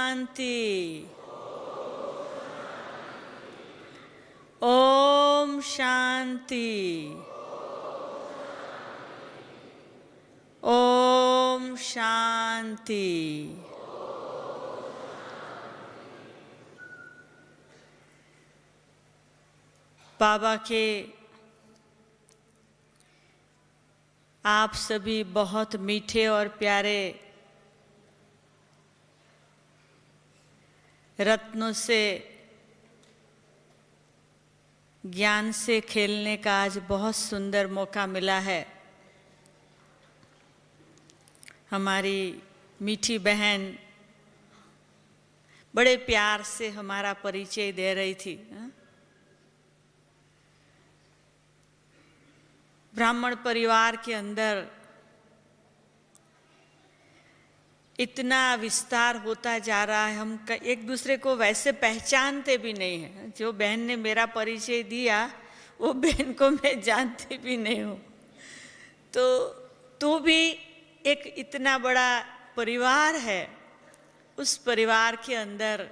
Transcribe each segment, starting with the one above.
शांति। ओम शांति। ओम शांति। बाबा के आप सभी बहुत मीठे और प्यारे रत्नों से ज्ञान से खेलने का आज बहुत सुंदर मौका मिला है। हमारी मीठी बहन बड़े प्यार से हमारा परिचय दे रही थी। ब्राह्मण परिवार के अंदर इतना विस्तार होता जा रहा है, हम एक दूसरे को वैसे पहचानते भी नहीं हैं। जो बहन ने मेरा परिचय दिया वो बहन को मैं जानती भी नहीं हूँ। तो भी एक इतना बड़ा परिवार है, उस परिवार के अंदर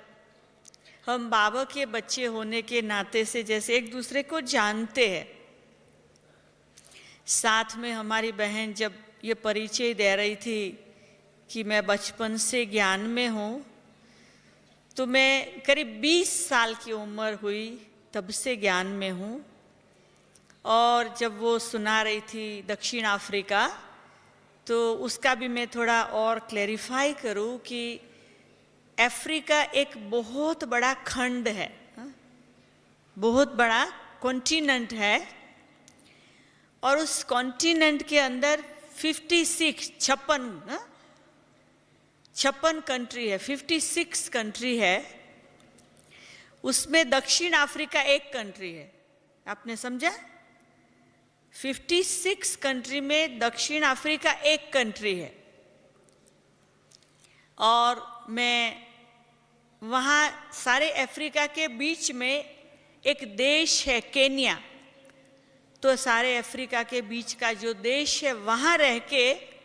हम बाबा के बच्चे होने के नाते से जैसे एक दूसरे को जानते हैं। साथ में हमारी बहन जब ये परिचय दे रही थी कि मैं बचपन से ज्ञान में हूँ, तो मैं करीब 20 साल की उम्र हुई तब से ज्ञान में हूँ। और जब वो सुना रही थी दक्षिण अफ्रीका, तो उसका भी मैं थोड़ा और क्लैरिफाई करूँ कि अफ्रीका एक बहुत बड़ा खंड है, बहुत बड़ा कॉन्टिनेंट है। और उस कॉन्टिनेंट के अंदर 56 कंट्री है, 56 कंट्री है। उसमें दक्षिण अफ्रीका एक कंट्री है। आपने समझा? 56 कंट्री में दक्षिण अफ्रीका एक कंट्री है। और मैं वहाँ सारे अफ्रीका के बीच में एक देश है केन्या। तो सारे अफ्रीका के बीच का जो देश है वहाँ रह के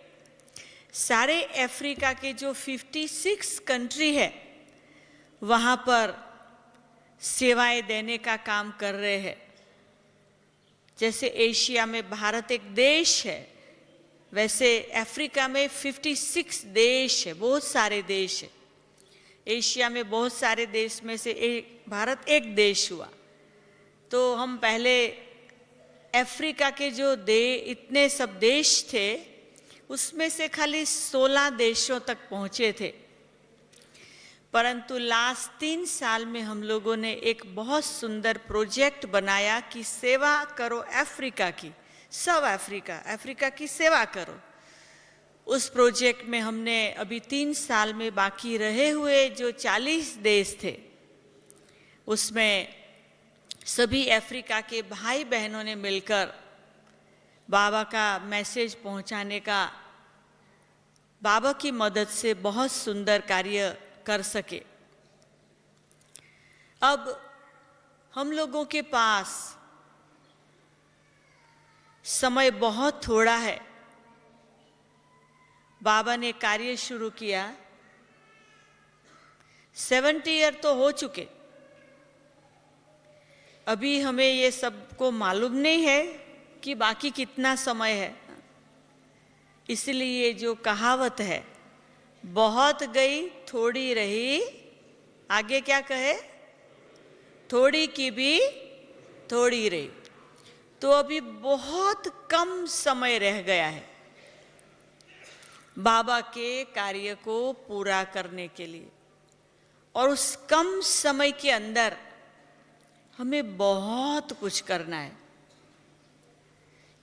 सारे अफ्रीका के जो 56 कंट्री है वहाँ पर सेवाएं देने का काम कर रहे हैं। जैसे एशिया में भारत एक देश है, वैसे अफ्रीका में 56 देश है, बहुत सारे देश है। एशिया में बहुत सारे देश में से भारत एक देश हुआ। तो हम पहले अफ्रीका के जो इतने सब देश थे उसमें से खाली 16 देशों तक पहुंचे थे। परंतु लास्ट 3 साल में हम लोगों ने एक बहुत सुंदर प्रोजेक्ट बनाया कि सेवा करो अफ्रीका की, सब अफ्रीका की सेवा करो। उस प्रोजेक्ट में हमने अभी 3 साल में बाकी रहे हुए जो 40 देश थे, उसमें सभी अफ्रीका के भाई बहनों ने मिलकर बाबा का मैसेज पहुंचाने का बाबा की मदद से बहुत सुंदर कार्य कर सके। अब हम लोगों के पास समय बहुत थोड़ा है। बाबा ने कार्य शुरू किया, 70 ईयर तो हो चुके। अभी हमें ये सबको मालूम नहीं है कि बाकी कितना समय है। इसलिए जो कहावत है, बहुत गई थोड़ी रही, आगे क्या कहे, थोड़ी की भी थोड़ी रही। तो अभी बहुत कम समय रह गया है बाबा के कार्य को पूरा करने के लिए। और उस कम समय के अंदर हमें बहुत कुछ करना है।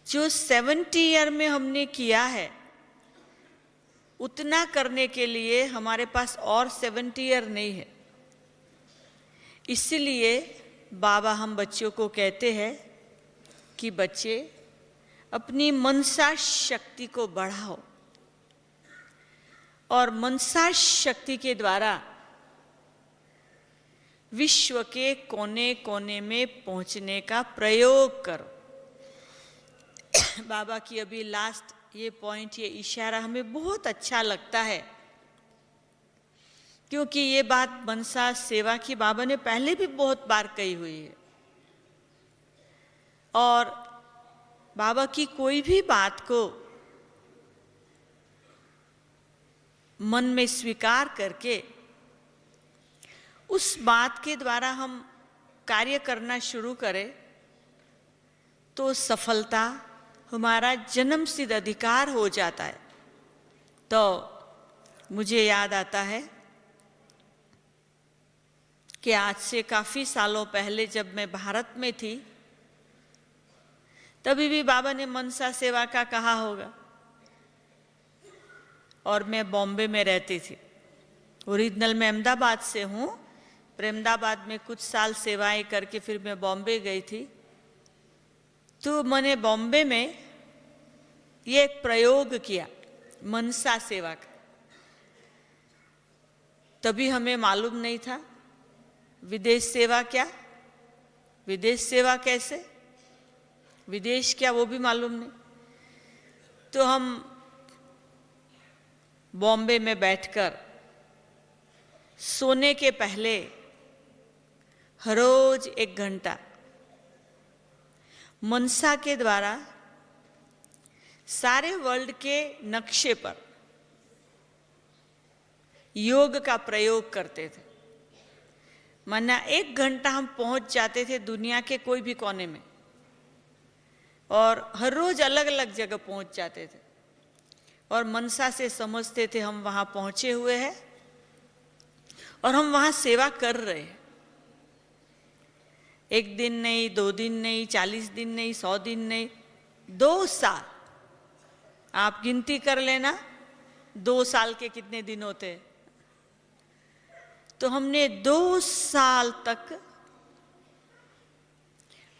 जो 70 ईयर में हमने किया है उतना करने के लिए हमारे पास और 70 ईयर नहीं है। इसलिए बाबा हम बच्चों को कहते हैं कि बच्चे अपनी मनसा शक्ति को बढ़ाओ और मनसा शक्ति के द्वारा विश्व के कोने कोने में पहुंचने का प्रयोग करो। बाबा की अभी लास्ट ये पॉइंट, ये इशारा हमें बहुत अच्छा लगता है क्योंकि ये बात मनसा सेवा की बाबा ने पहले भी बहुत बार कही हुई है। और बाबा की कोई भी बात को मन में स्वीकार करके उस बात के द्वारा हम कार्य करना शुरू करें तो सफलता हमारा जन्मसिद्ध अधिकार हो जाता है। तो मुझे याद आता है कि आज से काफी सालों पहले जब मैं भारत में थी, तभी भी बाबा ने मनसा सेवा का कहा होगा, और मैं बॉम्बे में रहती थी। ओरिजिनल मैं अहमदाबाद से हूँ, पर अहमदाबाद में कुछ साल सेवाएं करके फिर मैं बॉम्बे गई थी। तो मैंने बॉम्बे में ये एक प्रयोग किया मनसा सेवा का। तभी हमें मालूम नहीं था विदेश सेवा क्या, विदेश सेवा कैसे, विदेश क्या वो भी मालूम नहीं। तो हम बॉम्बे में बैठकर सोने के पहले हर रोज 1 घंटा मनसा के द्वारा सारे वर्ल्ड के नक्शे पर योग का प्रयोग करते थे। माना 1 घंटा हम पहुंच जाते थे दुनिया के कोई भी कोने में, और हर रोज अलग अलग जगह पहुंच जाते थे, और मनसा से समझते थे हम वहां पहुंचे हुए हैं और हम वहां सेवा कर रहे हैं। 1 दिन नहीं, 2 दिन नहीं, 40 दिन नहीं, 100 दिन नहीं, 2 साल आप गिनती कर लेना 2 साल के कितने दिन होते हैं। तो हमने 2 साल तक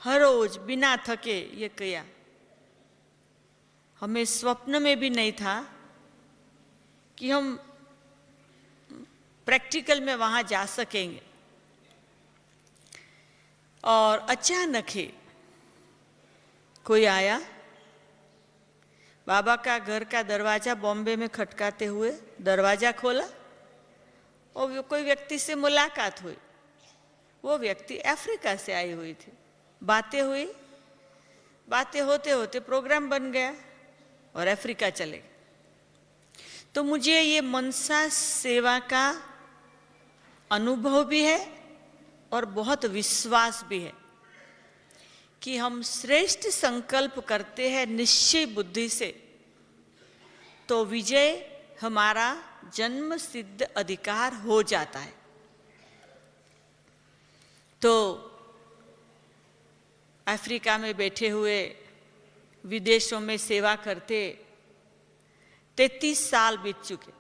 हर रोज बिना थके ये किया। हमें स्वप्न में भी नहीं था कि हम प्रैक्टिकल में वहां जा सकेंगे। और अचानक ही कोई आया, बाबा का घर का दरवाजा बॉम्बे में खटकाते हुए दरवाजा खोला और कोई व्यक्ति से मुलाकात हुई। वो व्यक्ति अफ्रीका से आई हुई थी। बातें हुई, बातें होते होते प्रोग्राम बन गया और अफ्रीका चले गए। तो मुझे ये मनसा सेवा का अनुभव भी है और बहुत विश्वास भी है कि हम श्रेष्ठ संकल्प करते हैं निश्चय बुद्धि से, तो विजय हमारा जन्म सिद्ध अधिकार हो जाता है। तो अफ्रीका में बैठे हुए, विदेशों में सेवा करते 33 साल बीत चुके,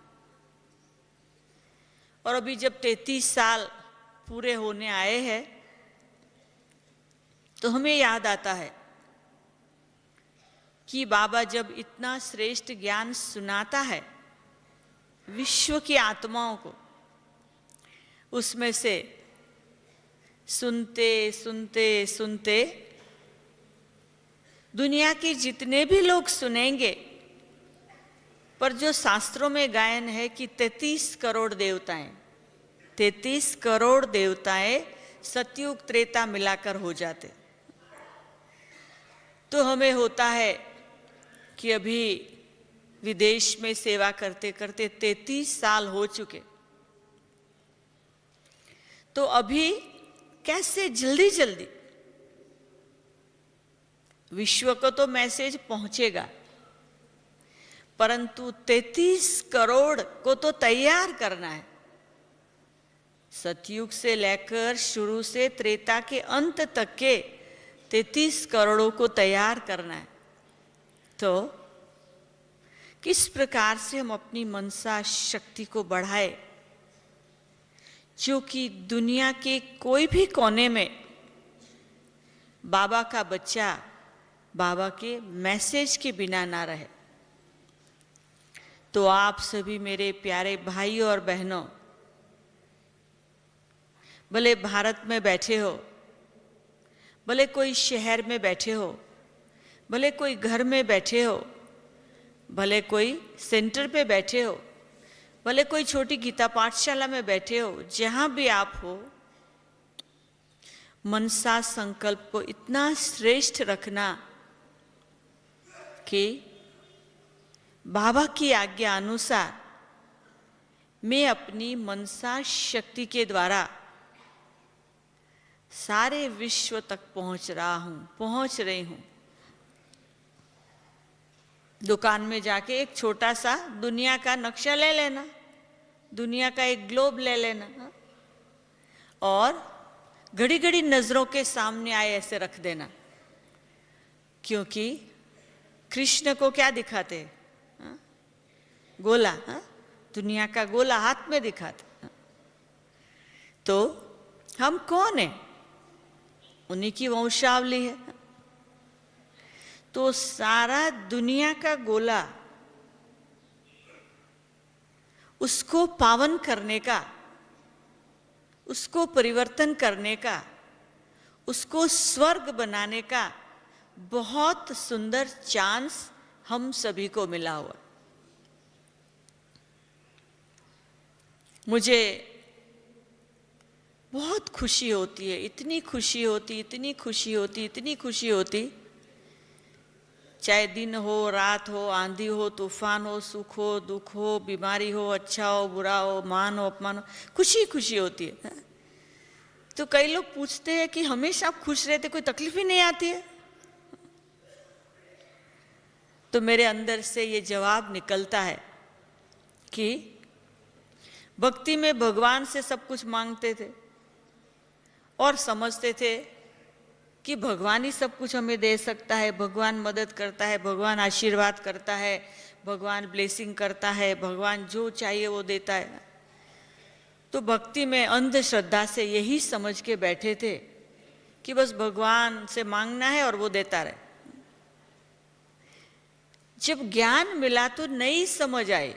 और अभी जब 33 साल पूरे होने आए हैं तो हमें याद आता है कि बाबा जब इतना श्रेष्ठ ज्ञान सुनाता है विश्व की आत्माओं को, उसमें से सुनते सुनते सुनते दुनिया के जितने भी लोग सुनेंगे, पर जो शास्त्रों में गायन है कि 33 करोड़ देवताएं, 33 करोड़ देवताएं सतयुग त्रेता मिलाकर हो जाते। तो हमें होता है कि अभी विदेश में सेवा करते करते 33 साल हो चुके, तो अभी कैसे जल्दी जल्दी विश्व को तो मैसेज पहुंचेगा, परंतु 33 करोड़ को तो तैयार करना है। सतयुग से लेकर शुरू से त्रेता के अंत तक के 33 करोड़ों को तैयार करना है। तो किस प्रकार से हम अपनी मनसा शक्ति को बढ़ाए, जो कि दुनिया के कोई भी कोने में बाबा का बच्चा बाबा के मैसेज के बिना ना रहे। तो आप सभी मेरे प्यारे भाई और बहनों, भले भारत में बैठे हो, भले कोई शहर में बैठे हो, भले कोई घर में बैठे हो, भले कोई सेंटर पे बैठे हो, भले कोई छोटी गीता पाठशाला में बैठे हो, जहां भी आप हो, मनसा संकल्प को इतना श्रेष्ठ रखना कि बाबा की आज्ञा अनुसार मैं अपनी मनसा शक्ति के द्वारा सारे विश्व तक पहुंच रही हूं। दुकान में जाके एक छोटा सा दुनिया का नक्शा ले लेना, दुनिया का एक ग्लोब ले लेना और घड़ी घड़ी नजरों के सामने आए ऐसे रख देना। क्योंकि कृष्ण को क्या दिखाते? गोला, दुनिया का गोला हाथ में दिखाते। तो हम कौन है? उन्हीं की वंशावली है। तो सारा दुनिया का गोला, उसको पावन करने का, उसको परिवर्तन करने का, उसको स्वर्ग बनाने का बहुत सुंदर चांस हम सभी को मिला हुआ। मुझे बहुत खुशी होती है, इतनी खुशी होती, इतनी खुशी होती, इतनी खुशी होती, चाहे दिन हो, रात हो, आंधी हो, तूफान हो, सुख हो, दुख हो, बीमारी हो, अच्छा हो, बुरा हो, मान हो, अपमान हो, खुशी खुशी होती है। तो कई लोग पूछते हैं कि हमेशा खुश रहते, कोई तकलीफ ही नहीं आती है? तो मेरे अंदर से ये जवाब निकलता है कि भक्ति में भगवान से सब कुछ मांगते थे और समझते थे कि भगवान ही सब कुछ हमें दे सकता है, भगवान मदद करता है, भगवान आशीर्वाद करता है, भगवान ब्लेसिंग करता है, भगवान जो चाहिए वो देता है। तो भक्ति में अंधश्रद्धा से यही समझ के बैठे थे कि बस भगवान से मांगना है और वो देता रहे। जब ज्ञान मिला तो नई समझ आई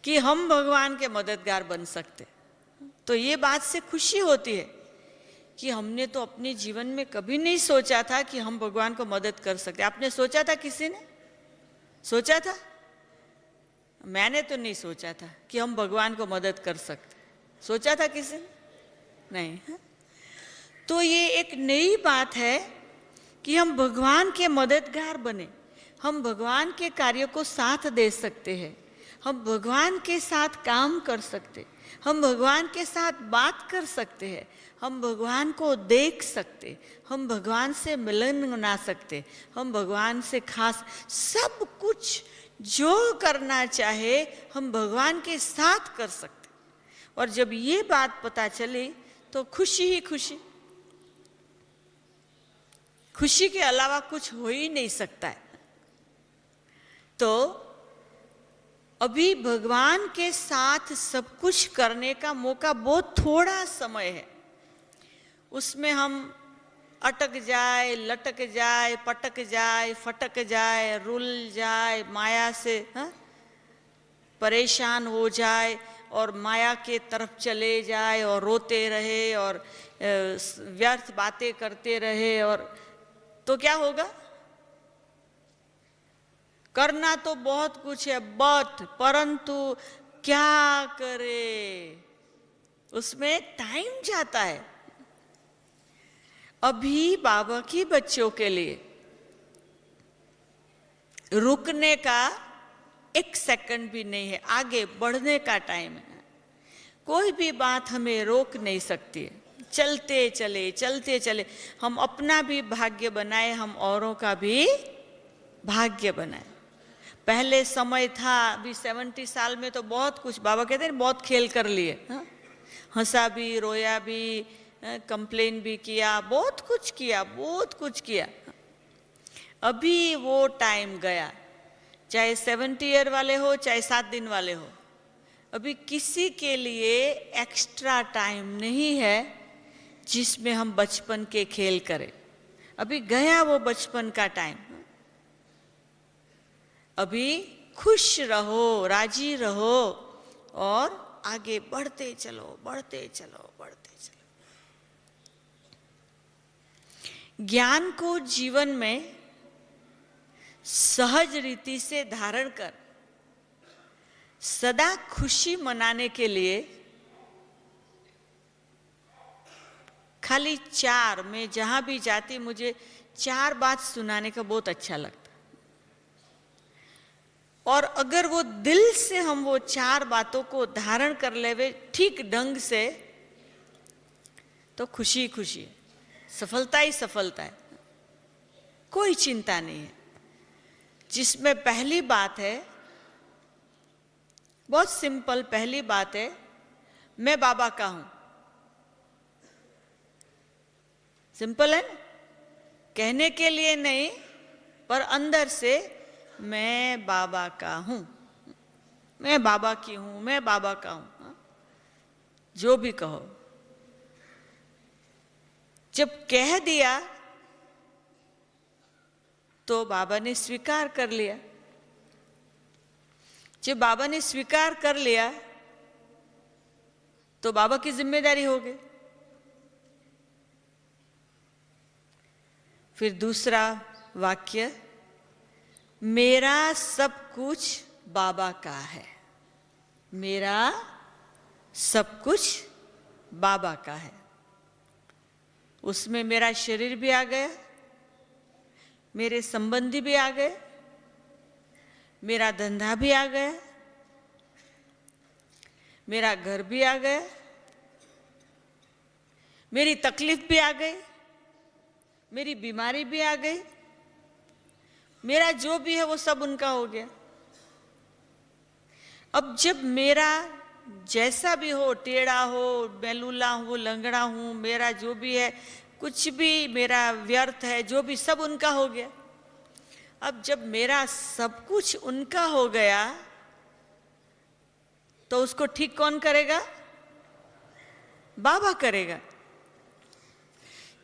कि हम भगवान के मददगार बन सकते। तो ये बात से खुशी होती है कि हमने तो अपने जीवन में कभी नहीं सोचा था कि हम भगवान को मदद कर सकते। आपने सोचा था? किसी ने सोचा था? मैंने तो नहीं सोचा था कि हम भगवान को मदद कर सकते। सोचा था किसी ने? नहीं। तो ये एक नई बात है कि हम भगवान के मददगार बने, हम भगवान के कार्यों को साथ दे सकते हैं, हम भगवान के साथ काम कर सकते, हम भगवान के साथ बात कर सकते हैं, हम भगवान को देख सकते, हम भगवान से मिलन बना सकते, हम भगवान से खास सब कुछ जो करना चाहे हम भगवान के साथ कर सकते। और जब ये बात पता चली तो खुशी ही खुशी, खुशी के अलावा कुछ हो ही नहीं सकता है। तो अभी भगवान के साथ सब कुछ करने का मौका बहुत थोड़ा समय है। उसमें हम अटक जाए, लटक जाए, पटक जाए, फटक जाए, रुल जाए, माया से परेशान हो जाए और माया के तरफ चले जाए और रोते रहे और व्यर्थ बातें करते रहे। और तो क्या होगा? करना तो बहुत कुछ है, परंतु क्या करे, उसमें टाइम जाता है। अभी बाबा के बच्चों के लिए रुकने का एक सेकंड भी नहीं है, आगे बढ़ने का टाइम है। कोई भी बात हमें रोक नहीं सकती है। चलते चले, चलते चले, हम अपना भी भाग्य बनाए, हम औरों का भी भाग्य बनाए। पहले समय था, अभी 70 साल में तो बहुत कुछ, बाबा कहते हैं बहुत खेल कर लिए, हंसा भी, रोया भी, कंप्लेन भी किया, बहुत कुछ किया, बहुत कुछ किया। अभी वो टाइम गया, चाहे 70 ईयर वाले हो, चाहे 7 दिन वाले हो, अभी किसी के लिए एक्स्ट्रा टाइम नहीं है जिसमें हम बचपन के खेल करें। अभी गया वो बचपन का टाइम। अभी खुश रहो, राजी रहो और आगे बढ़ते चलो, बढ़ते चलो, बढ़ते चलो। ज्ञान को जीवन में सहज रीति से धारण कर सदा खुशी मनाने के लिए खाली चार, मैं जहां भी जाती मुझे चार बात सुनाने का बहुत अच्छा लगता, और अगर वो दिल से हम वो चार बातों को धारण कर लेवे ठीक ढंग से, तो खुशी खुशी है, सफलता ही सफलता है, कोई चिंता नहीं है। जिसमें पहली बात है, बहुत सिंपल पहली बात है, मैं बाबा का हूं। सिंपल है ना, कहने के लिए नहीं, पर अंदर से मैं बाबा का हूं, मैं बाबा की हूं, मैं बाबा का हूं, जो भी कहो। जब कह दिया तो बाबा ने स्वीकार कर लिया। जब बाबा ने स्वीकार कर लिया तो बाबा की जिम्मेदारी हो गई। फिर दूसरा वाक्य, मेरा सब कुछ बाबा का है, मेरा सब कुछ बाबा का है। उसमें मेरा शरीर भी आ गया, मेरे संबंधी भी आ गए, मेरा धंधा भी आ गया, मेरा घर भी आ गया, मेरी तकलीफ भी आ गई, मेरी बीमारी भी आ गई, मेरा जो भी है वो सब उनका हो गया। अब जब मेरा जैसा भी हो, टेढ़ा हो, बेलूला हो, लंगड़ा हूं, मेरा जो भी है, कुछ भी मेरा व्यर्थ है, जो भी सब उनका हो गया। अब जब मेरा सब कुछ उनका हो गया तो उसको ठीक कौन करेगा? बाबा करेगा।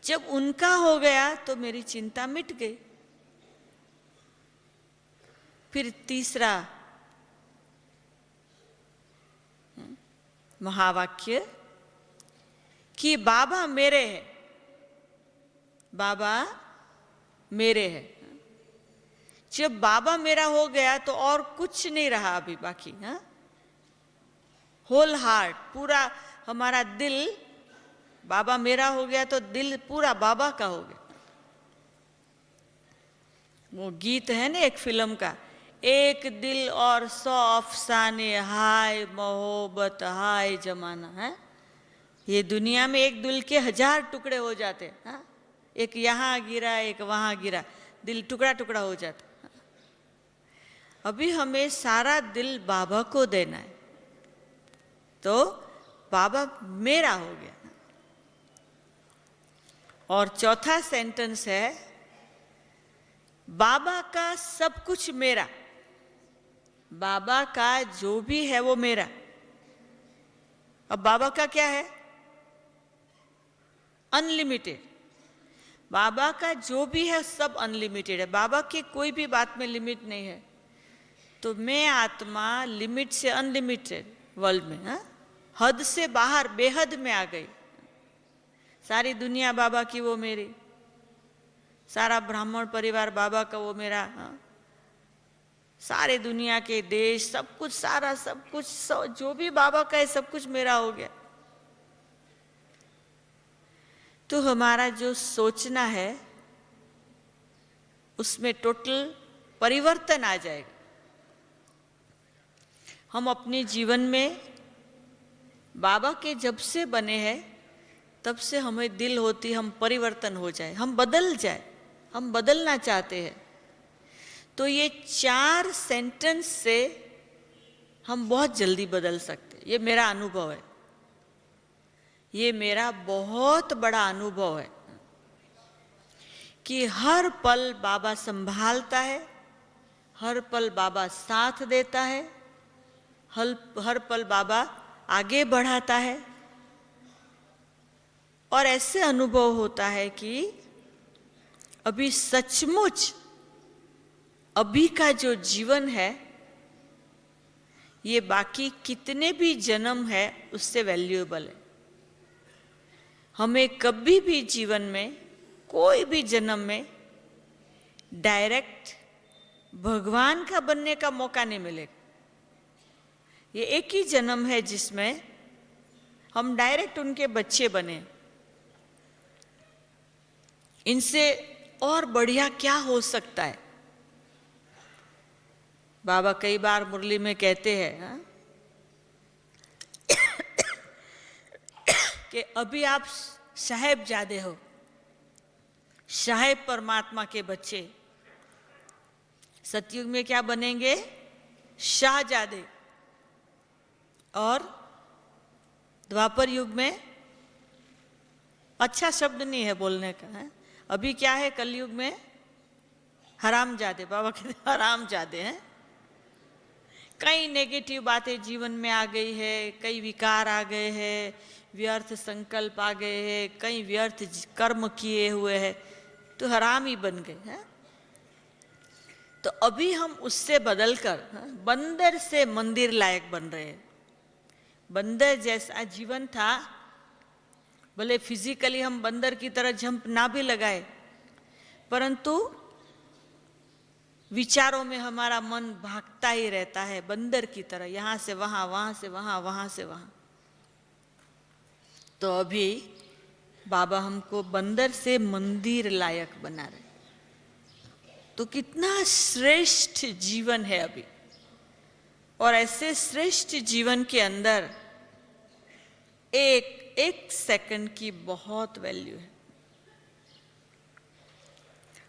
जब उनका हो गया तो मेरी चिंता मिट गई। फिर तीसरा महावाक्य कि बाबा मेरे हैं, बाबा मेरे हैं। जब बाबा मेरा हो गया तो और कुछ नहीं रहा अभी बाकी। होल हार्ट, पूरा हमारा दिल, बाबा मेरा हो गया तो दिल पूरा बाबा का हो गया। वो गीत है ना एक फिल्म का, एक दिल और 100 अफसाने, हाय मोहब्बत हाय जमाना है। ये दुनिया में एक दिल के 1000 टुकड़े हो जाते हैं। एक यहाँ गिरा, एक वहां गिरा, दिल टुकड़ा टुकड़ा हो जाता। अभी हमें सारा दिल बाबा को देना है, तो बाबा मेरा हो गया। और चौथा सेंटेंस है, बाबा का सब कुछ मेरा, बाबा का जो भी है वो मेरा। अब बाबा का क्या है? अनलिमिटेड। बाबा का जो भी है सब अनलिमिटेड है। बाबा की कोई भी बात में लिमिट नहीं है। तो मैं आत्मा लिमिट से अनलिमिटेड वर्ल्ड में, हद से बाहर बेहद में आ गई। सारी दुनिया बाबा की वो मेरी, सारा ब्राह्मण परिवार बाबा का वो मेरा, सारे दुनिया के देश, सब कुछ, सारा सब कुछ, जो भी बाबा का है सब कुछ मेरा हो गया। तो हमारा जो सोचना है उसमें टोटल परिवर्तन आ जाएगा। हम अपने जीवन में बाबा के जब से बने हैं तब से हमें दिल होती हम परिवर्तन हो जाए, हम बदल जाए, हम बदलना चाहते हैं। तो ये 4 सेंटेंस से हम बहुत जल्दी बदल सकते हैं। ये मेरा अनुभव है, ये मेरा बहुत बड़ा अनुभव है कि हर पल बाबा संभालता है, हर पल बाबा साथ देता है, हर पल बाबा आगे बढ़ाता है। और ऐसे अनुभव होता है कि अभी सचमुच अभी का जो जीवन है ये बाकी कितने भी जन्म है उससे वैल्यूएबल है। हमें कभी भी जीवन में, कोई भी जन्म में डायरेक्ट भगवान का बनने का मौका नहीं मिलेगा। ये एक ही जन्म है जिसमें हम डायरेक्ट उनके बच्चे बने। इनसे और बढ़िया क्या हो सकता है? बाबा कई बार मुरली में कहते हैं हाँ? कि अभी आप साहेबजादे हो, साहेब परमात्मा के बच्चे। सतयुग में क्या बनेंगे? शाहजादे। और द्वापर युग में, अच्छा शब्द नहीं है बोलने का है, अभी क्या है कलयुग में? हरामजादे। बाबा कहते हरामजादे हैं। कई नेगेटिव बातें जीवन में आ गई है, कई विकार आ गए हैं, व्यर्थ संकल्प आ गए हैं, कई व्यर्थ कर्म किए हुए हैं, तो हराम ही बन गए हैं। तो अभी हम उससे बदलकर बंदर से मंदिर लायक बन रहे हैं। बंदर जैसा जीवन था, भले फिजिकली हम बंदर की तरह जंप ना भी लगाए, परंतु विचारों में हमारा मन भागता ही रहता है बंदर की तरह, यहां से वहां, वहां से वहां, वहां से वहां। तो अभी बाबा हमको बंदर से मंदिर लायक बना रहे। तो कितना श्रेष्ठ जीवन है अभी। और ऐसे श्रेष्ठ जीवन के अंदर एक सेकंड की बहुत वैल्यू है।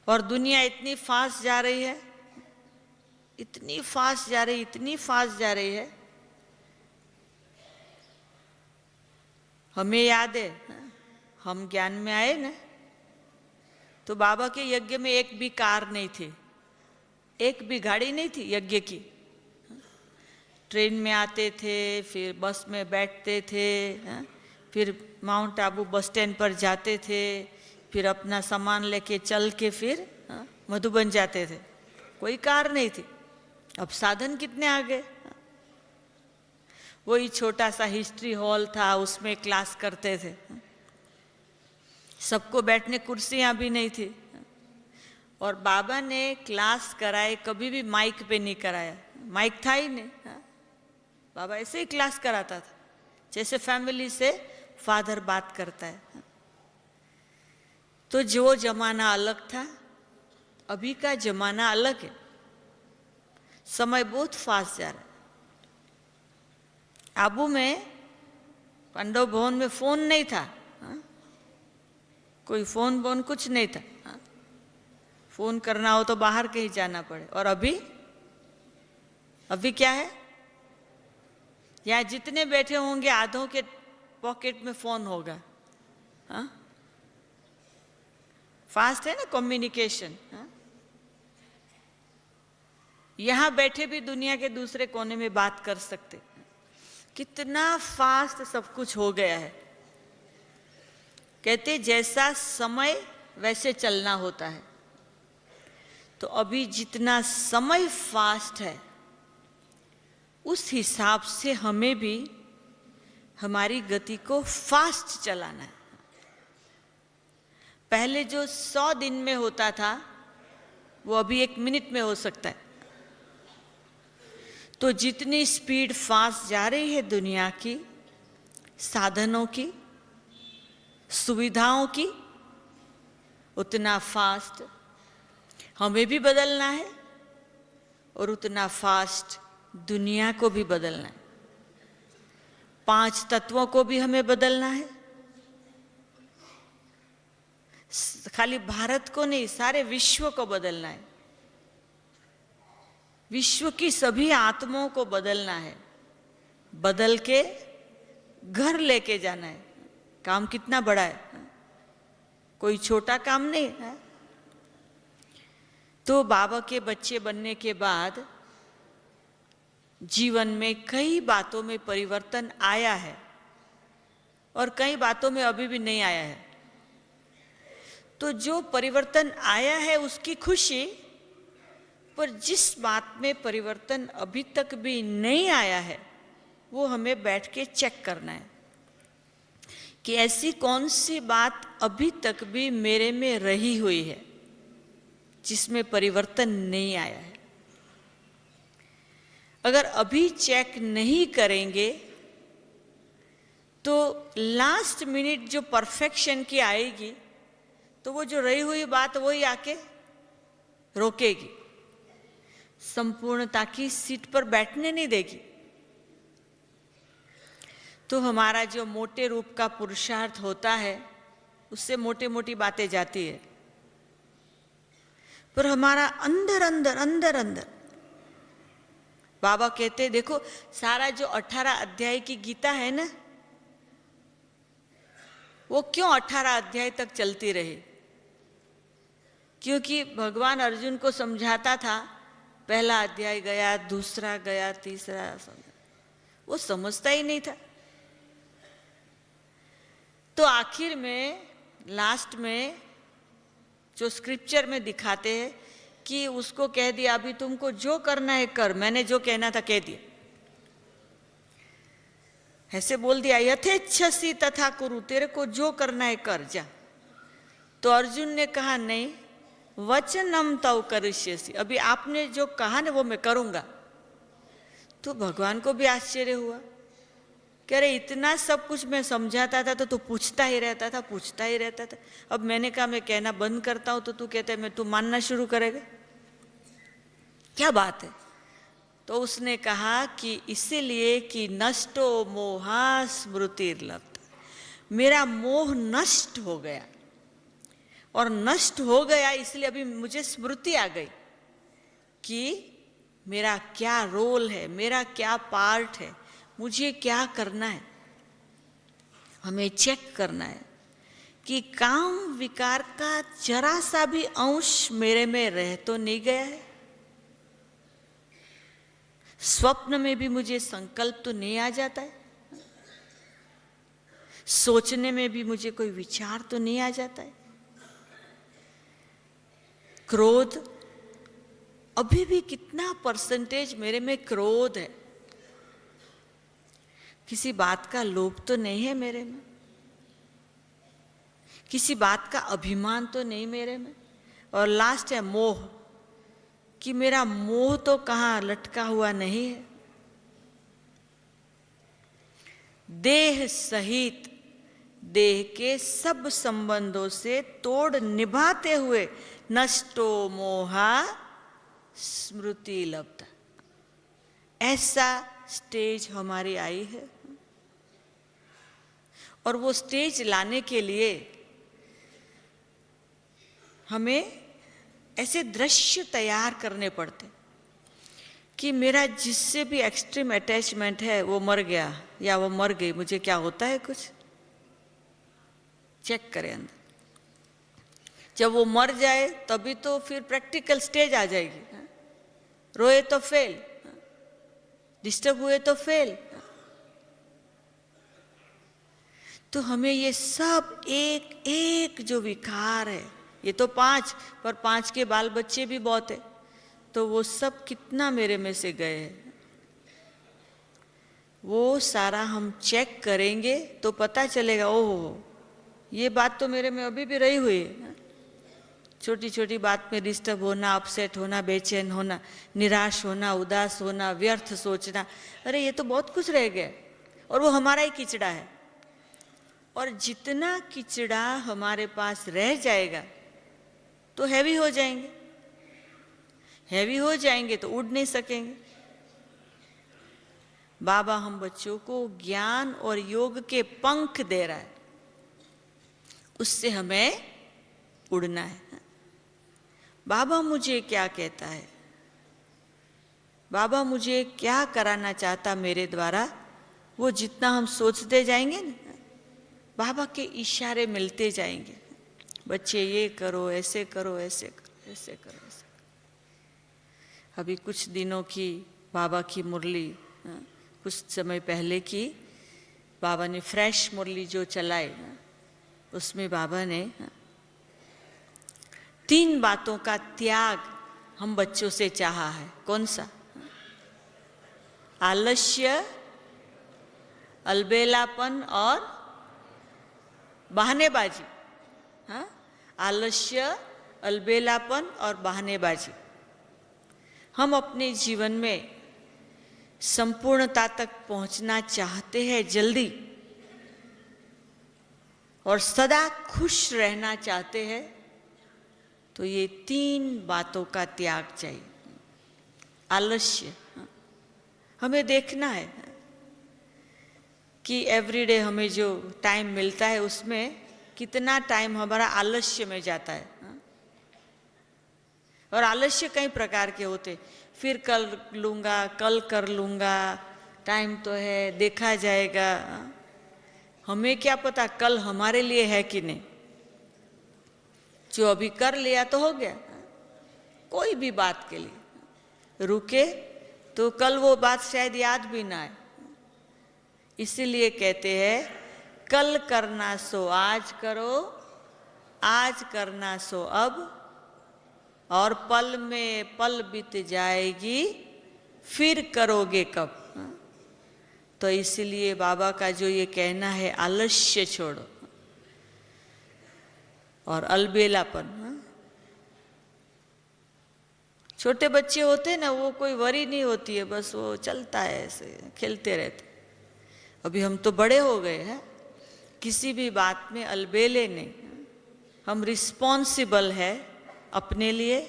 और दुनिया इतनी फास्ट जा रही है, इतनी फास्ट जा रही, इतनी फास्ट जा रही है। हमें याद है हम ज्ञान में आए ना, तो बाबा के यज्ञ में एक भी कार नहीं थी, एक भी गाड़ी नहीं थी यज्ञ की। ट्रेन में आते थे, फिर बस में बैठते थे, फिर माउंट आबू बस स्टैंड पर जाते थे, फिर अपना सामान लेके चल के फिर मधुबन जाते थे। कोई कार नहीं थी। अब साधन कितने आ गए। वही छोटा सा हिस्ट्री हॉल था, उसमें क्लास करते थे। सबको बैठने कुर्सियां भी नहीं थी। और बाबा ने क्लास कराए, कभी भी माइक पे नहीं कराया, माइक था ही नहीं। बाबा ऐसे ही क्लास कराता था, जैसे फैमिली से फादर बात करता है। तो जो जमाना अलग था, अभी का जमाना अलग है। समय बहुत फास्ट जा रहा है। आबू में पांडव भवन में फोन नहीं था, कोई फोन बोन कुछ नहीं था। फोन करना हो तो बाहर कहीं जाना पड़े। और अभी क्या है? यहाँ जितने बैठे होंगे आधों के पॉकेट में फोन होगा। फास्ट है ना कम्युनिकेशन। यहां बैठे भी दुनिया के दूसरे कोने में बात कर सकते। कितना फास्ट सब कुछ हो गया है। कहते जैसा समय वैसे चलना होता है। तो अभी जितना समय फास्ट है, उस हिसाब से हमें भी हमारी गति को फास्ट चलाना है। पहले जो 100 दिन में होता था, वो अभी 1 मिनट में हो सकता है। तो जितनी स्पीड फास्ट जा रही है दुनिया की, साधनों की, सुविधाओं की, उतना फास्ट हमें भी बदलना है और उतना फास्ट दुनिया को भी बदलना है। 5 तत्वों को भी हमें बदलना है। खाली भारत को नहीं, सारे विश्व को बदलना है। विश्व की सभी आत्माओं को बदलना है। बदल के घर लेके जाना है। काम कितना बड़ा है, कोई छोटा काम नहीं है। तो बाबा के बच्चे बनने के बाद जीवन में कई बातों में परिवर्तन आया है और कई बातों में अभी भी नहीं आया है। तो जो परिवर्तन आया है उसकी खुशी, पर जिस बात में परिवर्तन अभी तक भी नहीं आया है, वो हमें बैठ के चेक करना है कि ऐसी कौन सी बात अभी तक भी मेरे में रही हुई है जिसमें परिवर्तन नहीं आया है। अगर अभी चेक नहीं करेंगे तो लास्ट मिनट जो परफेक्शन की आएगी तो वो जो रही हुई बात वही आके रोकेगी, संपूर्णता की सीट पर बैठने नहीं देगी। तो हमारा जो मोटे रूप का पुरुषार्थ होता है उससे मोटी मोटी बातें जाती है, पर हमारा अंदर अंदर अंदर अंदर बाबा कहते हैं, देखो सारा जो 18 अध्याय की गीता है ना, वो क्यों 18 अध्याय तक चलती रही? क्योंकि भगवान अर्जुन को समझाता था, पहला अध्याय गया, दूसरा गया, तीसरा, वो समझता ही नहीं था। तो आखिर में लास्ट में जो स्क्रिप्चर में दिखाते हैं कि उसको कह दिया, अभी तुमको जो करना है कर, मैंने जो कहना था कह दिया, ऐसे बोल दिया, यथेच्छसि तथा कुरु, तेरे को जो करना है कर जा। तो अर्जुन ने कहा नहीं, वचनम तव करिष्यसि, अभी आपने जो कहा ना वो मैं करूंगा। तो भगवान को भी आश्चर्य हुआ, कह रहे इतना सब कुछ मैं समझाता था तो तू पूछता ही रहता था, पूछता ही रहता था। अब मैंने कहा मैं कहना बंद करता हूं तो तू कहता है मैं तू मानना शुरू करेगा, क्या बात है? तो उसने कहा कि इसीलिए कि नष्टो मोहा स्मृतिर्लब्ध, मेरा मोह नष्ट हो गया, और नष्ट हो गया इसलिए अभी मुझे स्मृति आ गई कि मेरा क्या रोल है, मेरा क्या पार्ट है, मुझे क्या करना है। हमें चेक करना है कि काम विकार का जरा सा भी अंश मेरे में रह तो नहीं गया है, स्वप्न में भी मुझे संकल्प तो नहीं आ जाता है, सोचने में भी मुझे कोई विचार तो नहीं आ जाता है, क्रोध, अभी भी कितना परसेंटेज मेरे में क्रोध है, किसी बात का लोभ तो नहीं है मेरे में, किसी बात का अभिमान तो नहीं मेरे में, और लास्ट है मोह, कि मेरा मोह तो कहाँ लटका हुआ नहीं है। देह सहित देह के सब संबंधों से तोड़ निभाते हुए नष्टो मोहा स्मृति लब्ध, ऐसा स्टेज हमारी आई है। और वो स्टेज लाने के लिए हमें ऐसे दृश्य तैयार करने पड़ते कि मेरा जिससे भी एक्सट्रीम अटैचमेंट है वो मर गया या वो मर गई, मुझे क्या होता है कुछ चेक करें अंदर। जब वो मर जाए तभी तो फिर प्रैक्टिकल स्टेज आ जाएगी। रोए तो फेल, डिस्टर्ब हुए तो फेल। तो हमें ये सब एक एक जो विकार है, ये तो 5, पर 5 के बाल बच्चे भी बहुत है, तो वो सब कितना मेरे में से गए हैं, वो सारा हम चेक करेंगे तो पता चलेगा, ओह ये बात तो मेरे में अभी भी रही हुई है। छोटी छोटी बात में डिस्टर्ब होना, अपसेट होना, बेचैन होना, निराश होना, उदास होना, व्यर्थ सोचना, अरे ये तो बहुत कुछ रह गया, और वो हमारा ही किचड़ा है। और जितना किचड़ा हमारे पास रह जाएगा तो हैवी हो जाएंगे, हैवी हो जाएंगे तो उड़ नहीं सकेंगे। बाबा हम बच्चों को ज्ञान और योग के पंख दे रहा है, उससे हमें उड़ना है। बाबा मुझे क्या कहता है, बाबा मुझे क्या कराना चाहता मेरे द्वारा, वो जितना हम सोचते जाएंगे ना, बाबा के इशारे मिलते जाएंगे। बच्चे ये करो, ऐसे करो, ऐसे करो, ऐसे करो, ऐसे करो। अभी कुछ दिनों की बाबा की मुरली, कुछ समय पहले की बाबा ने फ्रेश मुरली जो चलाई, उसमें बाबा ने 3 बातों का त्याग हम बच्चों से चाहा है। कौन सा? आलस्य, अलबेलापन और बहानेबाजी। हाँ, आलस्य, अलबेलापन और बहानेबाजी। हम अपने जीवन में संपूर्णता तक पहुंचना चाहते हैं जल्दी और सदा खुश रहना चाहते हैं, तो ये 3 बातों का त्याग चाहिए। आलस्य, हमें देखना है कि एवरीडे हमें जो टाइम मिलता है उसमें कितना टाइम हमारा आलस्य में जाता है। और आलस्य कई प्रकार के होते, फिर कल लूँगा, कल कर लूँगा, टाइम तो है, देखा जाएगा। हमें क्या पता कल हमारे लिए है कि नहीं। जो अभी कर लिया तो हो गया। कोई भी बात के लिए रुके तो कल वो बात शायद याद भी ना आए। इसीलिए कहते हैं कल करना सो आज करो, आज करना सो अब, और पल में पल बीत जाएगी, फिर करोगे कब। तो इसीलिए बाबा का जो ये कहना है आलस्य छोड़ो और अलबेलापन। छोटे बच्चे होते हैं ना, वो कोई वरी नहीं होती है, बस वो चलता है, ऐसे खेलते रहते। अभी हम तो बड़े हो गए हैं, किसी भी बात में अलबेले नहीं। हम रिस्पॉन्सिबल है अपने लिए,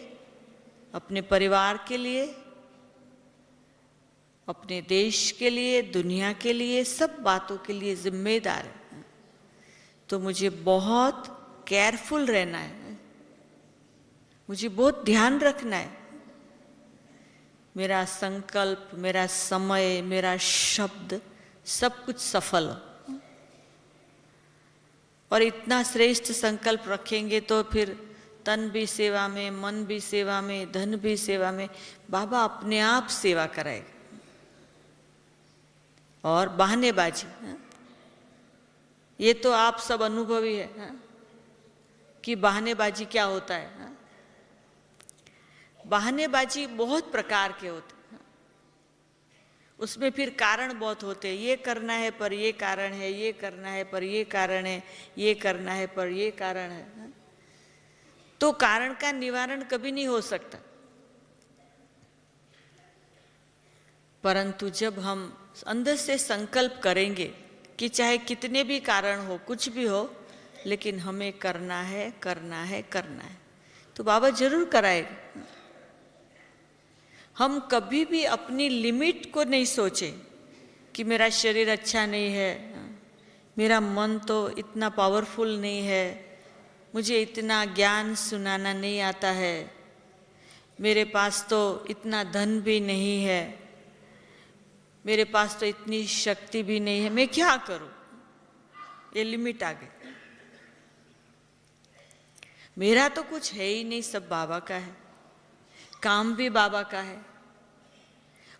अपने परिवार के लिए, अपने देश के लिए, दुनिया के लिए, सब बातों के लिए जिम्मेदार है। तो मुझे बहुत केयरफुल रहना है, मुझे बहुत ध्यान रखना है। मेरा संकल्प, मेरा समय, मेरा शब्द, सब कुछ सफल हो। और इतना श्रेष्ठ संकल्प रखेंगे तो फिर तन भी सेवा में, मन भी सेवा में, धन भी सेवा में, बाबा अपने आप सेवा कराएगा। और बहानेबाजी, ये तो आप सब अनुभवी है कि बहानेबाजी क्या होता है। बहानेबाजी बहुत प्रकार के होते हैं, उसमें फिर कारण बहुत होते हैं। ये करना है पर ये कारण है, ये करना है पर ये कारण है, ये करना है पर ये कारण है। तो कारण का निवारण कभी नहीं हो सकता। परंतु जब हम अंदर से संकल्प करेंगे कि चाहे कितने भी कारण हो, कुछ भी हो, लेकिन हमें करना है, करना है, करना है, तो बाबा जरूर कराएगा। हम कभी भी अपनी लिमिट को नहीं सोचे कि मेरा शरीर अच्छा नहीं है, मेरा मन तो इतना पावरफुल नहीं है, मुझे इतना ज्ञान सुनाना नहीं आता है, मेरे पास तो इतना धन भी नहीं है, मेरे पास तो इतनी शक्ति भी नहीं है, मैं क्या करूं। ये लिमिट आ गई। मेरा तो कुछ है ही नहीं, सब बाबा का है, काम भी बाबा का है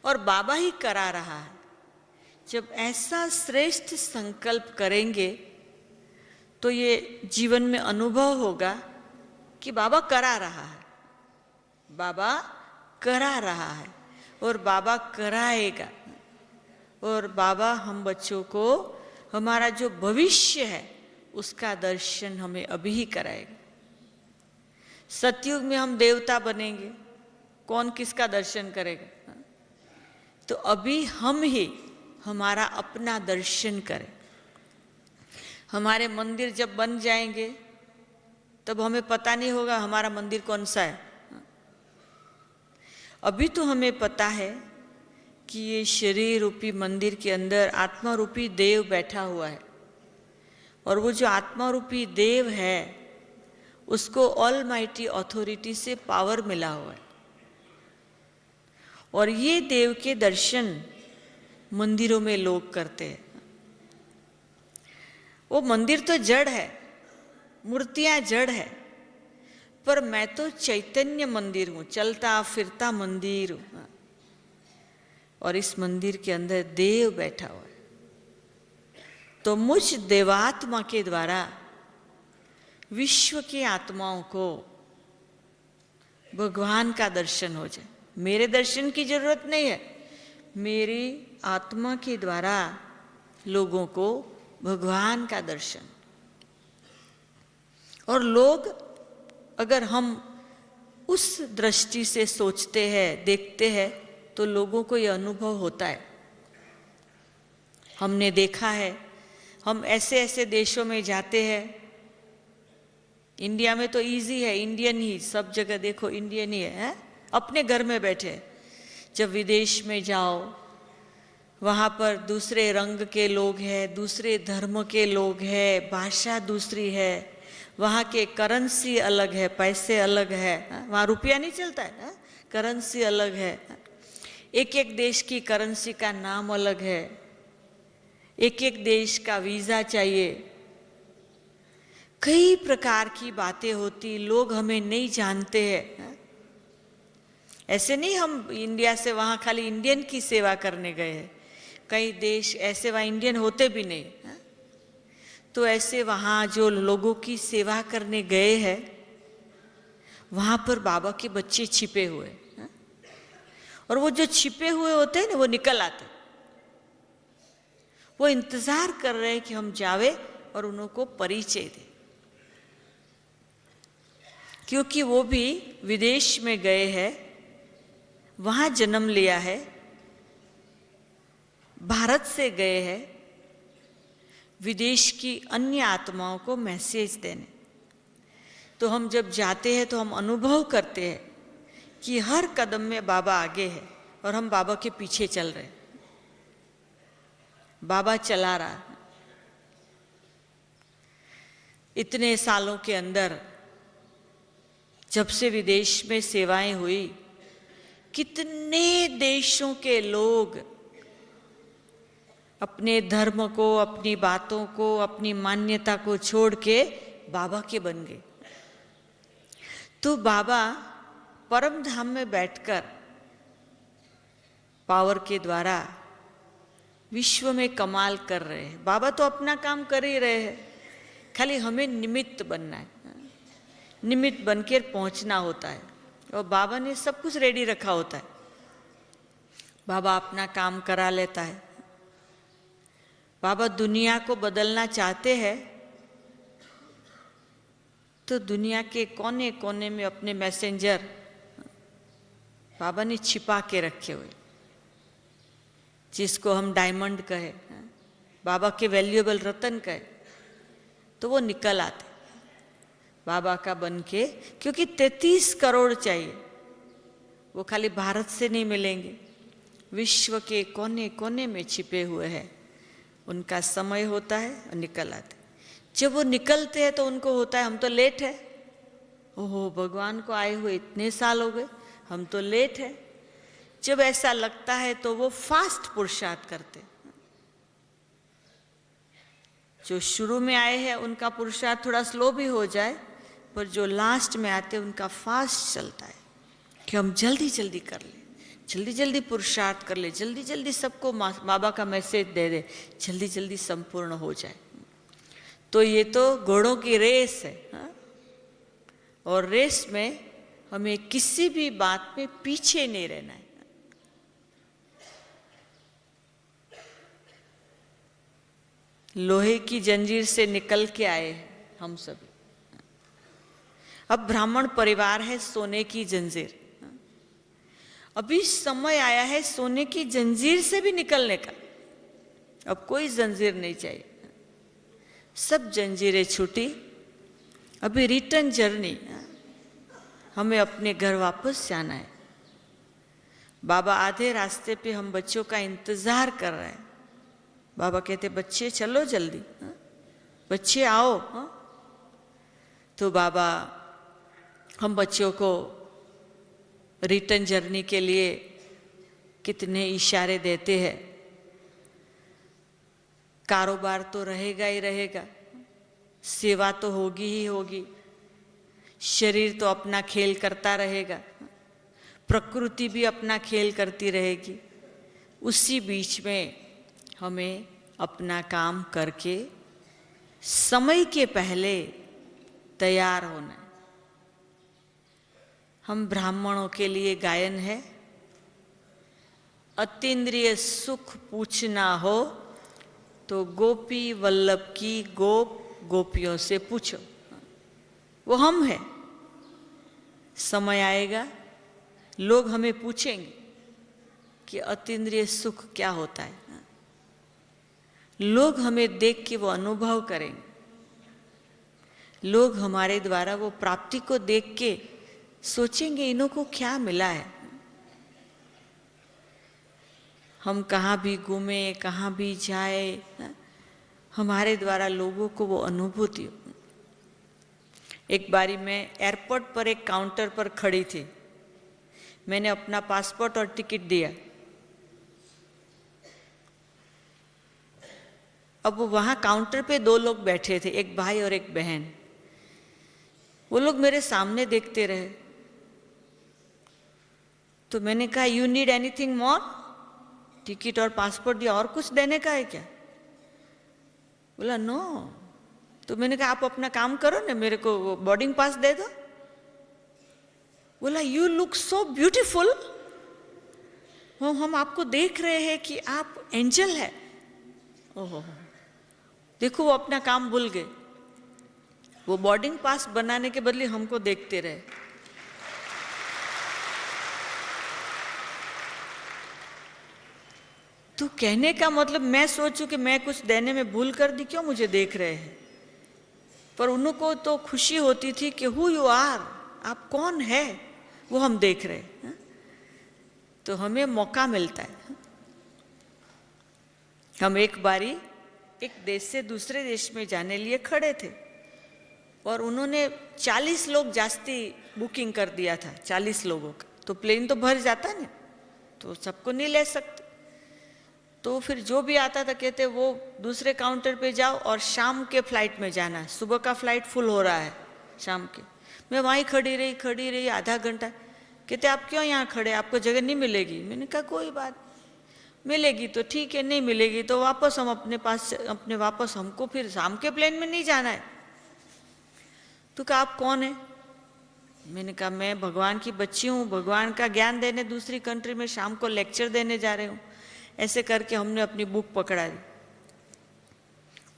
और बाबा ही करा रहा है। जब ऐसा श्रेष्ठ संकल्प करेंगे तो ये जीवन में अनुभव होगा कि बाबा करा रहा है, बाबा करा रहा है और बाबा कराएगा। और बाबा हम बच्चों को हमारा जो भविष्य है उसका दर्शन हमें अभी ही कराएगा। सतयुग में हम देवता बनेंगे, कौन किसका दर्शन करेगा। तो अभी हम ही हमारा अपना दर्शन करें। हमारे मंदिर जब बन जाएंगे तब हमें पता नहीं होगा हमारा मंदिर कौन सा है। अभी तो हमें पता है कि ये शरीर रूपी मंदिर के अंदर आत्मा रूपी देव बैठा हुआ है, और वो जो आत्मा रूपी देव है उसको ऑलमाइटी अथॉरिटी से पावर मिला हुआ है। और ये देव के दर्शन मंदिरों में लोग करते हैं। वो मंदिर तो जड़ है, मूर्तियां जड़ है, पर मैं तो चैतन्य मंदिर हूं, चलता फिरता मंदिर हूं। और इस मंदिर के अंदर देव बैठा हुआ है। तो मुझ देवात्मा के द्वारा विश्व की आत्माओं को भगवान का दर्शन हो जाए। मेरे दर्शन की जरूरत नहीं है, मेरी आत्मा के द्वारा लोगों को भगवान का दर्शन। और लोग अगर हम उस दृष्टि से सोचते हैं, देखते हैं, तो लोगों को ये अनुभव होता है। हमने देखा है, हम ऐसे ऐसे देशों में जाते हैं, इंडिया में तो इजी है, इंडियन ही सब जगह देखो, इंडियन ही है? अपने घर में बैठे। जब विदेश में जाओ, वहाँ पर दूसरे रंग के लोग हैं, दूसरे धर्म के लोग हैं, भाषा दूसरी है, वहाँ के करेंसी अलग है, पैसे अलग है, वहाँ रुपया नहीं चलता है, करेंसी अलग है, एक एक देश की करेंसी का नाम अलग है, एक एक देश का वीज़ा चाहिए, कई प्रकार की बातें होती, लोग हमें नहीं जानते हैं। ऐसे नहीं हम इंडिया से वहाँ खाली इंडियन की सेवा करने गए हैं, कई देश ऐसे वहाँ इंडियन होते भी नहीं, तो ऐसे वहाँ जो लोगों की सेवा करने गए हैं, वहाँ पर बाबा के बच्चे छिपे हुए, और वो जो छिपे हुए होते हैं ना, वो निकल आते, वो इंतजार कर रहे हैं कि हम जावे और उनको परिचय दें, क्योंकि वो भी विदेश में गए हैं, वहाँ जन्म लिया है, भारत से गए हैं विदेश की अन्य आत्माओं को मैसेज देने। तो हम जब जाते हैं तो हम अनुभव करते हैं कि हर कदम में बाबा आगे है और हम बाबा के पीछे चल रहे हैं, बाबा चला रहा है। इतने सालों के अंदर जब से विदेश में सेवाएं हुई, कितने देशों के लोग अपने धर्म को, अपनी बातों को, अपनी मान्यता को छोड़ के बाबा के बन गए। तो बाबा परम धाम में बैठकर पावर के द्वारा विश्व में कमाल कर रहे हैं। बाबा तो अपना काम कर ही रहे हैं, खाली हमें निमित्त बनना है, निमित्त बनकर पहुंचना होता है, और बाबा ने सब कुछ रेडी रखा होता है। बाबा अपना काम करा लेता है। बाबा दुनिया को बदलना चाहते हैं तो दुनिया के कोने कोने में अपने मैसेंजर बाबा ने छिपा के रखे हुए, जिसको हम डायमंड कहे, बाबा के वैल्यूएबल रतन कहे, तो वो निकल आते बाबा का बन के, क्योंकि 33 करोड़ चाहिए, वो खाली भारत से नहीं मिलेंगे, विश्व के कोने कोने में छिपे हुए हैं। उनका समय होता है और निकल आते। जब वो निकलते हैं तो उनको होता है हम तो लेट है, ओहो भगवान को आए हुए इतने साल हो गए, हम तो लेट है। जब ऐसा लगता है तो वो फास्ट पुरुषार्थ करते। जो शुरू में आए हैं उनका पुरुषार्थ थोड़ा स्लो भी हो जाए, पर जो लास्ट में आते हैं उनका फास्ट चलता है कि हम जल्दी जल्दी कर ले, जल्दी जल्दी पुरुषार्थ कर ले, जल्दी जल्दी सबको बाबा का मैसेज दे दे, जल्दी जल्दी संपूर्ण हो जाए। तो ये तो घोड़ों की रेस है, हा? और रेस में हमें किसी भी बात में पीछे नहीं रहना है। लोहे की जंजीर से निकल के आए हैं हम सभी। अब ब्राह्मण परिवार है सोने की जंजीर, अभी समय आया है सोने की जंजीर से भी निकलने का। अब कोई जंजीर नहीं चाहिए, सब जंजीरें छूटी, अभी रिटर्न जर्नी, हमें अपने घर वापस जाना है। बाबा आधे रास्ते पे हम बच्चों का इंतजार कर रहे हैं। बाबा कहते बच्चे चलो जल्दी, बच्चे आओ। तो बाबा हम बच्चों को रिटर्न जर्नी के लिए कितने इशारे देते हैं। कारोबार तो रहेगा ही रहेगा, सेवा तो होगी ही होगी, शरीर तो अपना खेल करता रहेगा, प्रकृति भी अपना खेल करती रहेगी। उसी बीच में हमें अपना काम करके समय के पहले तैयार होना है। हम ब्राह्मणों के लिए गायन है, अतीन्द्रिय सुख पूछना हो तो गोपी वल्लभ की गोप गोपियों से पूछो। वो हम हैं, समय आएगा लोग हमें पूछेंगे कि अतीन्द्रिय सुख क्या होता है। लोग हमें देख के वो अनुभव करेंगे, लोग हमारे द्वारा वो प्राप्ति को देख के सोचेंगे इन्हों को क्या मिला है। हम कहाँ भी घूमे, कहाँ भी जाए, हमारे द्वारा लोगों को वो अनुभूति। एक बारी मैं एयरपोर्ट पर एक काउंटर पर खड़ी थी, मैंने अपना पासपोर्ट और टिकट दिया। अब वहाँ काउंटर पे दो लोग बैठे थे, एक भाई और एक बहन। वो लोग मेरे सामने देखते रहे, तो मैंने कहा you need anything more, ticket और पासपोर्ट दिया, और कुछ देने का है क्या? बोला नो। तो मैंने कहा आप अपना काम करो ना, मेरे को बोर्डिंग पास दे दो। बोला यू लुक सो ब्यूटीफुल, हम आपको देख रहे हैं कि आप एंजल है। ओहो, देखो वो अपना काम भूल गए, वो बोर्डिंग पास बनाने के बदले हमको देखते रहे। तो कहने का मतलब मैं सोचूं कि मैं कुछ देने में भूल कर दी, क्यों मुझे देख रहे हैं? पर उनको तो खुशी होती थी कि हु यू आर, आप कौन है, वो हम देख रहे हैं। तो हमें मौका मिलता है। हम एक बारी एक देश से दूसरे देश में जाने लिए खड़े थे और उन्होंने 40 लोग जास्ती बुकिंग कर दिया था, 40 लोगों का। तो प्लेन तो भर जाता ना, तो सबको नहीं ले सकते। तो फिर जो भी आता था कहते वो दूसरे काउंटर पे जाओ और शाम के फ्लाइट में जाना है, सुबह का फ्लाइट फुल हो रहा है शाम के। मैं वहीं खड़ी रही आधा घंटा। कहते आप क्यों यहाँ खड़े, आपको जगह नहीं मिलेगी? मैंने कहा कोई बात, मिलेगी तो ठीक है, नहीं मिलेगी तो वापस हम अपने वापस, हमको फिर शाम के प्लेन में नहीं जाना है। तो कहा आप कौन है? मैंने कहा मैं भगवान की बच्ची हूँ, भगवान का ज्ञान देने दूसरी कंट्री में शाम को लेक्चर देने जा रहे हूँ। ऐसे करके हमने अपनी बुक पकड़ा दी।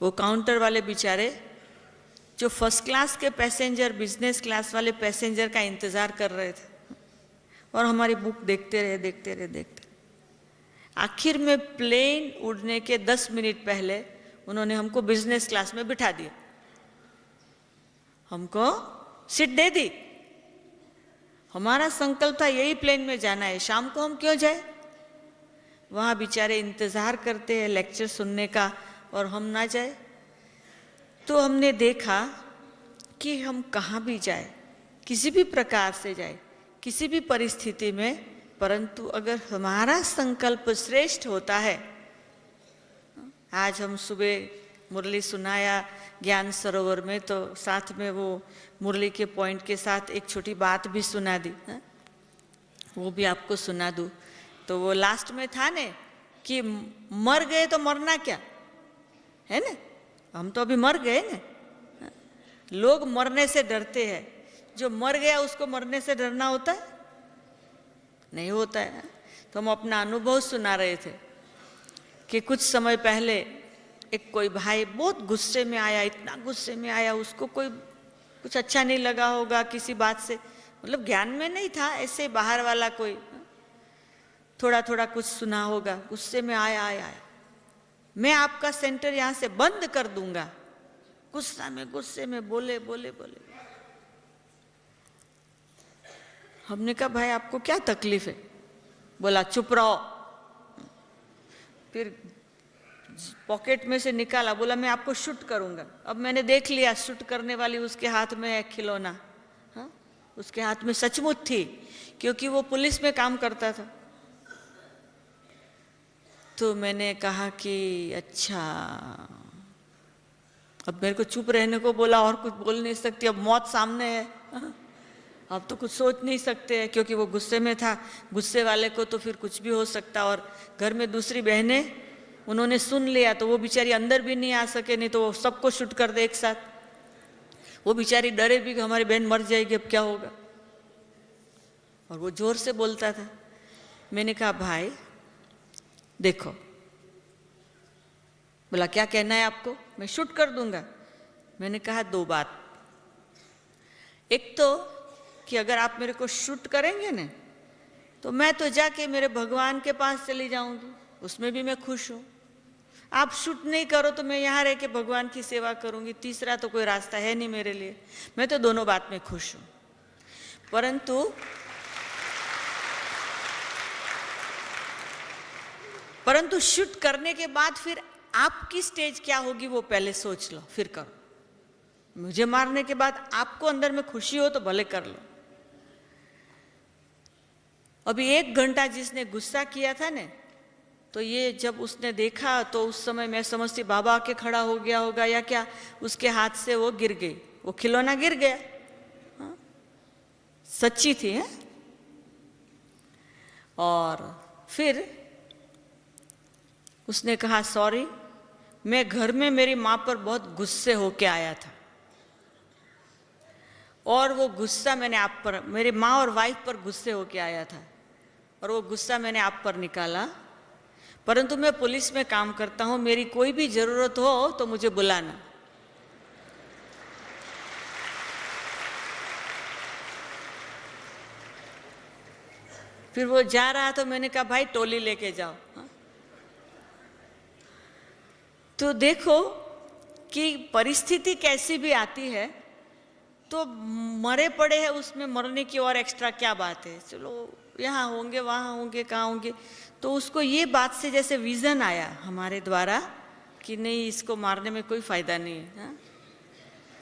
वो काउंटर वाले बेचारे जो फर्स्ट क्लास के पैसेंजर, बिजनेस क्लास वाले पैसेंजर का इंतजार कर रहे थे और हमारी बुक देखते रहे। आखिर में प्लेन उड़ने के 10 मिनट पहले उन्होंने हमको बिजनेस क्लास में बिठा दिया, हमको सीट दे दी। हमारा संकल्प था यही प्लेन में जाना है, शाम को हम क्यों जाए? वहाँ बेचारे इंतजार करते हैं लेक्चर सुनने का और हम ना जाए। तो हमने देखा कि हम कहाँ भी जाए, किसी भी प्रकार से जाए, किसी भी परिस्थिति में, परंतु अगर हमारा संकल्प श्रेष्ठ होता है। आज हम सुबह मुरली सुनाया ज्ञान सरोवर में, तो साथ में वो मुरली के पॉइंट के साथ एक छोटी बात भी सुना दी, वो भी आपको सुना दूँ। तो वो लास्ट में था ने कि मर गए तो मरना क्या है ना, हम तो अभी मर गए ना। लोग मरने से डरते हैं, जो मर गया उसको मरने से डरना होता है? नहीं होता है। तो हम अपना अनुभव सुना रहे थे कि कुछ समय पहले एक कोई भाई बहुत गुस्से में आया, इतना गुस्से में आया, उसको कोई कुछ अच्छा नहीं लगा होगा किसी बात से, मतलब ज्ञान में नहीं था, ऐसे बाहर वाला कोई थोड़ा थोड़ा कुछ सुना होगा, गुस्से में आया, मैं आपका सेंटर यहाँ से बंद कर दूंगा। गुस्से में बोले। हमने कहा भाई आपको क्या तकलीफ है? बोला चुप रहो। फिर पॉकेट में से निकाला, बोला मैं आपको शूट करूंगा। अब मैंने देख लिया शूट करने वाली उसके हाथ में है खिलौना, हाँ? उसके हाथ में सचमुच थी, क्योंकि वो पुलिस में काम करता था। तो मैंने कहा कि अच्छा, अब मेरे को चुप रहने को बोला और कुछ बोल नहीं सकती, अब मौत सामने है, अब तो कुछ सोच नहीं सकते हैं, क्योंकि वो गुस्से में था। गुस्से वाले को तो फिर कुछ भी हो सकता। और घर में दूसरी बहनें, उन्होंने सुन लिया तो वो बेचारी अंदर भी नहीं आ सके, नहीं तो वो सबको शूट कर दे एक साथ। वो बेचारी डरे भी कि हमारी बहन मर जाएगी, अब क्या होगा। और वो जोर से बोलता था। मैंने कहा भाई देखो, बोला क्या कहना है आपको? मैं शूट कर दूंगा। मैंने कहा दो बात, एक तो कि अगर आप मेरे को शूट करेंगे ना तो मैं तो जाके मेरे भगवान के पास चली जाऊंगी, उसमें भी मैं खुश हूं। आप शूट नहीं करो तो मैं यहां रह के भगवान की सेवा करूंगी, तीसरा तो कोई रास्ता है नहीं मेरे लिए। मैं तो दोनों बात में खुश हूं। परंतु शूट करने के बाद फिर आपकी स्टेज क्या होगी वो पहले सोच लो, फिर करो। मुझे मारने के बाद आपको अंदर में खुशी हो तो भले कर लो। अभी 1 घंटा जिसने गुस्सा किया था ने, तो ये जब उसने देखा तो उस समय मैं समझती बाबा आके खड़ा हो गया होगा या क्या, उसके हाथ से वो गिर गई, वो खिलौना गिर गया। हाँ? सच्ची थी है? और फिर उसने कहा सॉरी, मैं घर में मेरी माँ पर बहुत गुस्से होके आया था और वो गुस्सा मैंने आप पर, मेरी माँ और वाइफ पर गुस्से होके आया था और वो गुस्सा मैंने आप पर निकाला। परंतु मैं पुलिस में काम करता हूं, मेरी कोई भी जरूरत हो तो मुझे बुलाना। फिर वो जा रहा तो मैंने कहा भाई टोली लेके जाओ। हाँ? तो देखो कि परिस्थिति कैसी भी आती है तो मरे पड़े हैं उसमें मरने की और एक्स्ट्रा क्या बात है। चलो यहाँ होंगे वहाँ होंगे कहाँ होंगे, तो उसको ये बात से जैसे विजन आया हमारे द्वारा कि नहीं इसको मारने में कोई फायदा नहीं है। हाँ?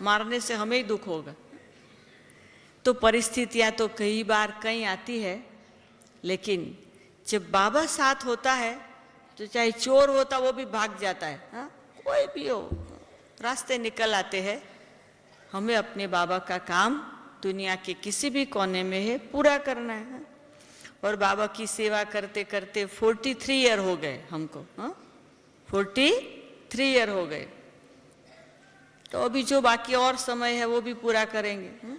मारने से हमें ही दुख होगा। तो परिस्थितियाँ तो कई बार कहीं आती है, लेकिन जब बाबा साथ होता है तो चाहे चोर होता वो भी भाग जाता है। हाँ? कोई भी हो रास्ते निकल आते हैं। हमें अपने बाबा का काम दुनिया के किसी भी कोने में है पूरा करना है। और बाबा की सेवा करते करते 43 ईयर हो गए हमको। हाँ? 43 ईयर हो गए। तो अभी जो बाकी और समय है वो भी पूरा करेंगे।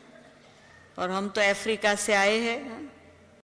और हम तो अफ्रीका से आए हैं।